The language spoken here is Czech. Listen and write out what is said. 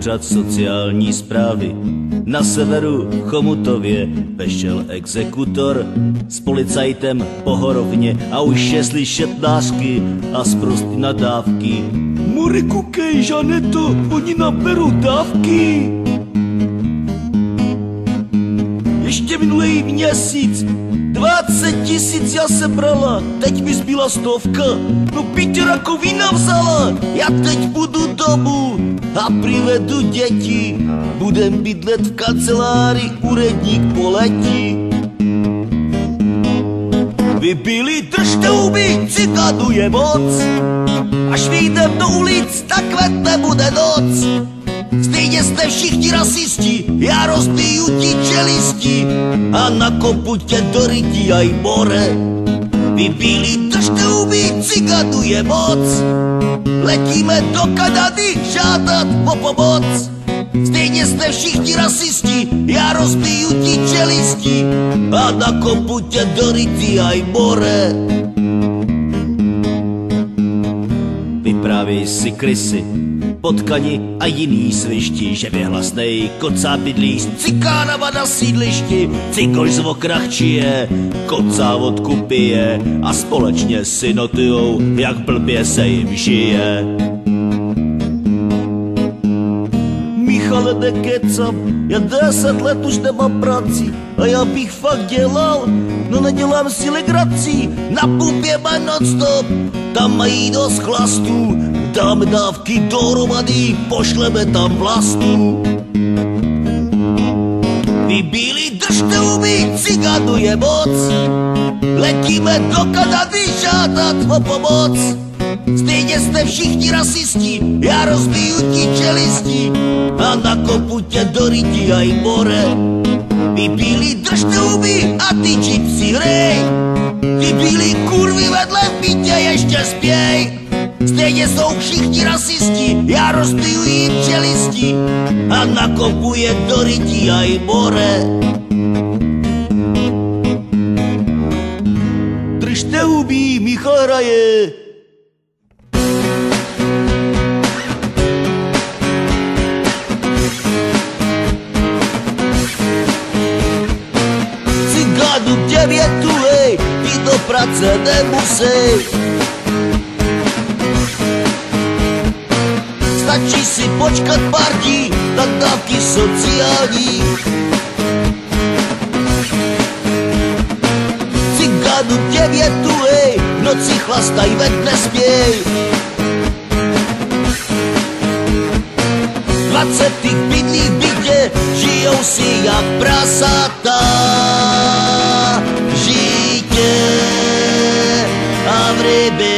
úřad sociální správy. Na severu Chomutově vešel exekutor s policajtem po horovně a už je slyšet nářky a sprostý nadávky. Muri, koukej, Žaneto, oni naberou dávky. Ještě minulý měsíc 20 000 já sebrala, teď mi zbyla 100. No Pítě rakovina vzala, já teď budu domů a přivedu děti. Budem bydlet v kanceláři, úředník poletí. Vy byli, držte huby, cikánu je moc. Až vyjdem do ulic, takhle nebude noc. Stejně jste všichni rasisti, já rozbiju ti čelisti a nakopu tě do ryti aj more. Vy bílí, držte huby, cikánu je moc. Letíme do Kanady žádat o pomoc. Stejně jste všichni rasisti, já rozbiju ti čelisti a nakopu tě do ryti aj more. Vyprávěj si krysy, potkani a jiný svišti, že věhlasnej kocá bydlí z cikánama na sídlišti. Cikož z okrach čije, kocá vodku pije a společně si notujou, jak blbě se jim žije. Michale, nekecam, já 10 let už nemám práci a já bych fakt dělal, no nedělám si legraci. Na pumpě má non-stop, tam mají dost chlastů, dáme dávky dohromady, pošleme tam vlastu. Vy bílí, držte huby, cigánu je moc. Letíme do Kanady žádat o pomoc. Stejně jste všichni rasisti, já rozbiju ti čelisti a nakopu tě do ryti aj more. Vy bílí, držte huby a ty gypsy hrej. Ty bílí kurvy vedle v bytě ještě spěj. Stejně jsou všichni rasisti, já rozbiju jim čelisti a nakopu je do ryti aj more. Držte huby, Michal hraje. Cigánu 9, hej, ty do práce nemusej. Stačí si počkat pár dní na dávky sociální. Cigánu 9, hej, v noci chlastaj, ven nespěj. 20 bydlí v bytě, žijou si jak prasata. Žijte a v ryby